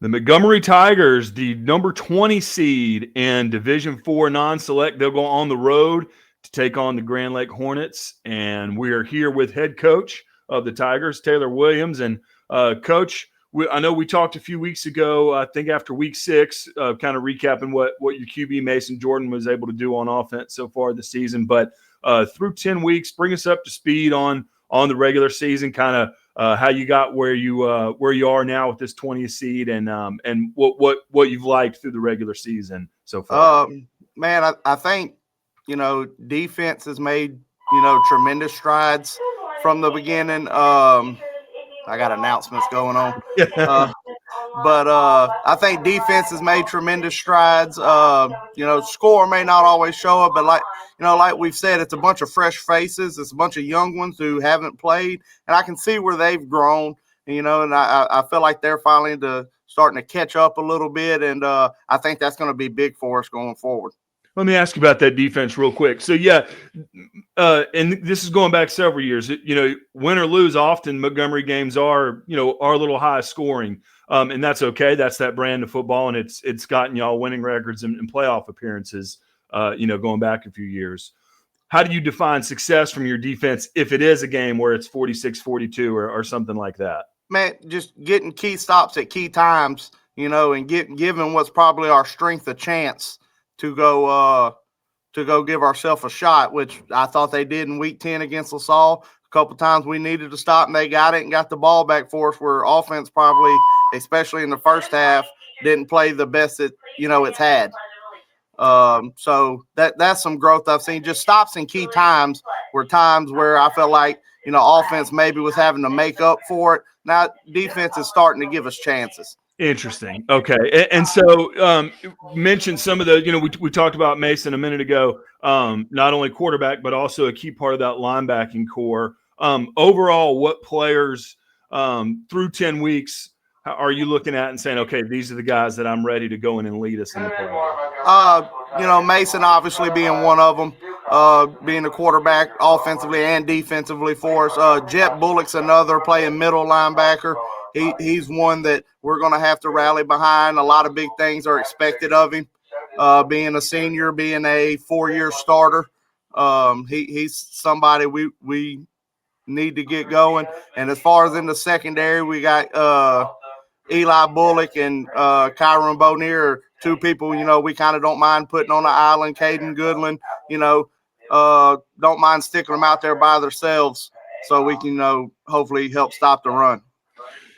The Montgomery Tigers, the number 20 seed in Division IV non-select, they'll go on the road to take on the Grand Lake Hornets. And we are here with head coach of the Tigers, Taylor Williams. And Coach, I know we talked a few weeks ago, I think after week 6, kind of recapping what your QB Mason Jordan was able to do on offense so far this season. But through 10 weeks, bring us up to speed on the regular season, kind of how you got where you are now with this 20th seed, and what you've liked through the regular season so far. Man, I think defense has made tremendous strides from the beginning. I got announcements going on, but I think defense has made tremendous strides. Score may not always show up, but like we've said, it's a bunch of fresh faces. It's a bunch of young ones who haven't played, and I can see where they've grown. And I feel like they're finally starting to catch up a little bit, and I think that's going to be big for us going forward. Let me ask you about that defense real quick. So, and this is going back several years. Win or lose, often Montgomery games are a little high scoring, and that's okay. That's that brand of football, and it's gotten y'all winning records and playoff appearances. Going back a few years. How do you define success from your defense if it is a game where it's 46-42 or something like that? Man, just getting key stops at key times, and giving what's probably our strength a chance to go give ourselves a shot, which I thought they did in week 10 against LaSalle. A couple times we needed to stop, and they got it and got the ball back for us, where offense probably, especially in the first half, didn't play the best it's had. So that's some growth I've seen. Just stops in key times were times where I felt like, offense maybe was having to make up for it. Now defense is starting to give us chances. Interesting. Okay. And so mentioned some of the, we talked about Mason a minute ago, not only quarterback, but also a key part of that linebacking core. Overall, what players through 10 weeks are you looking at and saying, okay, these are the guys that I'm ready to go in and lead us in the playoffs? Mason obviously being one of them, being the quarterback offensively and defensively for us. Jet Bullock's another, playing middle linebacker. He's one that we're going to have to rally behind. A lot of big things are expected of him. Being a senior, being a 4-year starter, he's somebody we need to get going. And as far as in the secondary, we got Eli Bullock and Kyron Bonnier, two people, we kind of don't mind putting on the island. Caden Goodland, don't mind sticking them out there by themselves so we can, hopefully help stop the run.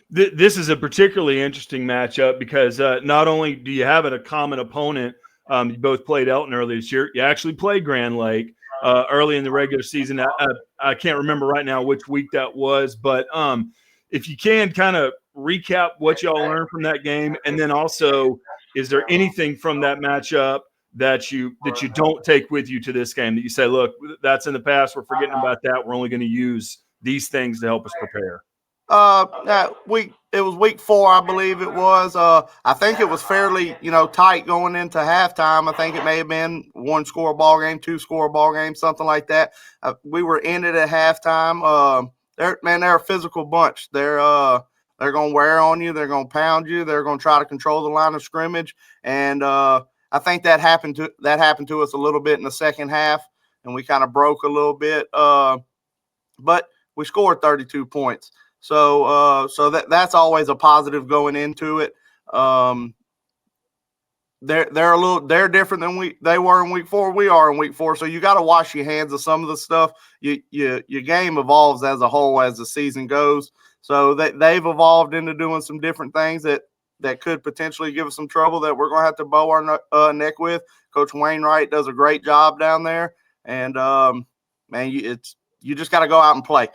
This is a particularly interesting matchup because not only do you have a common opponent, you both played Elton earlier this year, you actually played Grand Lake early in the regular season. I can't remember right now which week that was, but if you can kind of recap what y'all learned from that game, and then also, is there anything from that matchup that you don't take with you to this game that you say, look, that's in the past, we're forgetting about that, we're only going to use these things to help us prepare? It was week 4, I believe it was. I think it was fairly, tight going into halftime. I think it may have been 1-score ball game, 2-score ball game, something like that. We were in it at halftime. They're a physical bunch. They're going to wear on you. They're going to pound you. They're going to try to control the line of scrimmage. And I think that happened to us a little bit in the second half, and we kind of broke a little bit. But we scored 32 points. So that's always a positive going into it. They're different than they were in week 4. We are in week 4. So you got to wash your hands of some of the stuff. Your game evolves as a whole as the season goes. So they've evolved into doing some different things that could potentially give us some trouble that we're going to have to bow our neck with. Coach Wainwright does a great job down there. And, you just got to go out and play.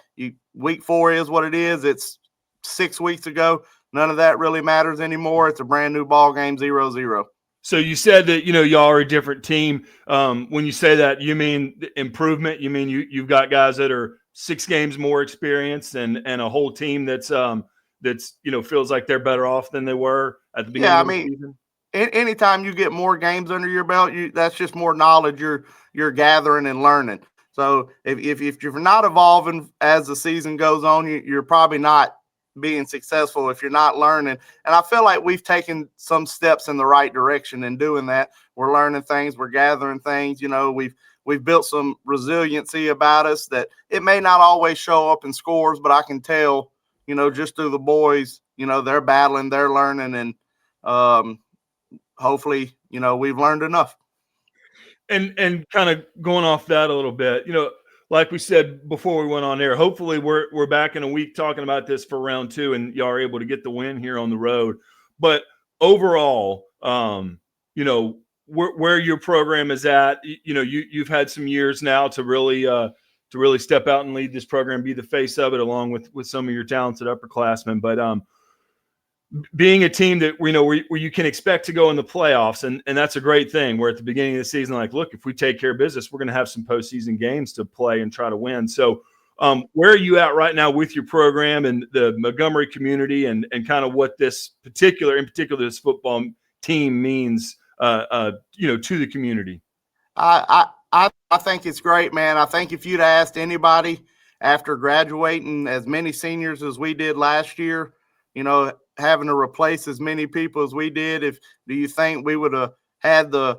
Week 4 is what it is. It's 6 weeks ago. None of that really matters anymore. It's a brand new ball game, 0-0. So you said that, y'all are a different team. When you say that, you mean improvement? You mean you've got guys that are 6 games more experienced and a whole team that's feels like they're better off than they were at the beginning of the season? Anytime you get more games under your belt, that's just more knowledge you're gathering and learning. So if you're not evolving as the season goes on, you're probably not being successful if you're not learning. And I feel like we've taken some steps in the right direction in doing that. We're learning things, we're gathering things. We've built some resiliency about us that it may not always show up in scores, but I can tell, just through the boys, they're battling, they're learning, and hopefully, we've learned enough. And kind of going off that a little bit, like we said before we went on air, hopefully we're back in a week talking about this for round 2, and y'all are able to get the win here on the road. But overall, where your program is at, you've had some years now to really step out and lead this program, be the face of it, along with some of your talented upperclassmen. But being a team that where you can expect to go in the playoffs, and that's a great thing. We're at the beginning of the season, like, look, if we take care of business, we're going to have some postseason games to play and try to win. So where are you at right now with your program and the Montgomery community, and kind of what this this football team means to the community? I think it's great, man. I think if you'd asked anybody after graduating as many seniors as we did last year, having to replace as many people as we did, do you think we would have had the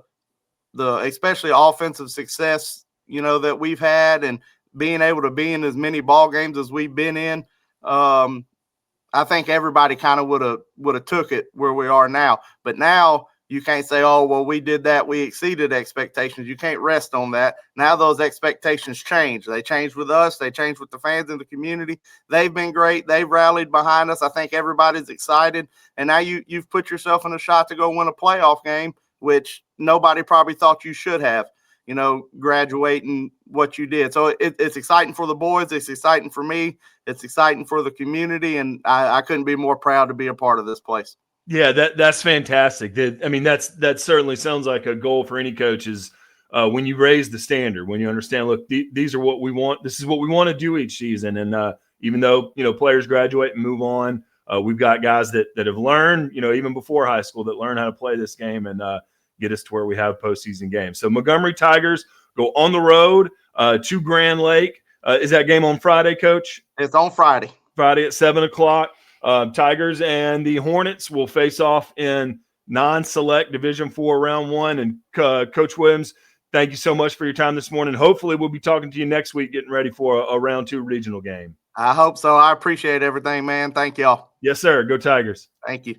especially offensive success, that we've had, and being able to be in as many ball games as we've been in? I think everybody kind of would have took it where we are now. But now you can't say, oh, well, we did that, we exceeded expectations. You can't rest on that. Now those expectations change. They change with us. They change with the fans in the community. They've been great. They've rallied behind us. I think everybody's excited. And now you've put yourself in a shot to go win a playoff game, which nobody probably thought you should have, graduating what you did. So it's exciting for the boys. It's exciting for me. It's exciting for the community. And I couldn't be more proud to be a part of this place. Yeah, that's fantastic. That certainly sounds like a goal for any coach is when you raise the standard, when you understand, look, these are what we want. This is what we want to do each season. And even though, players graduate and move on, we've got guys that have learned, even before high school, that learn how to play this game and get us to where we have postseason games. So Montgomery Tigers go on the road to Grand Lake. Is that game on Friday, Coach? It's on Friday. Friday at 7:00. Tigers and the Hornets will face off in non-select Division IV Round 1. And Coach Williams, thank you so much for your time this morning. Hopefully we'll be talking to you next week getting ready for a Round 2 regional game. I hope so. I appreciate everything, man. Thank y'all. Yes, sir. Go Tigers. Thank you.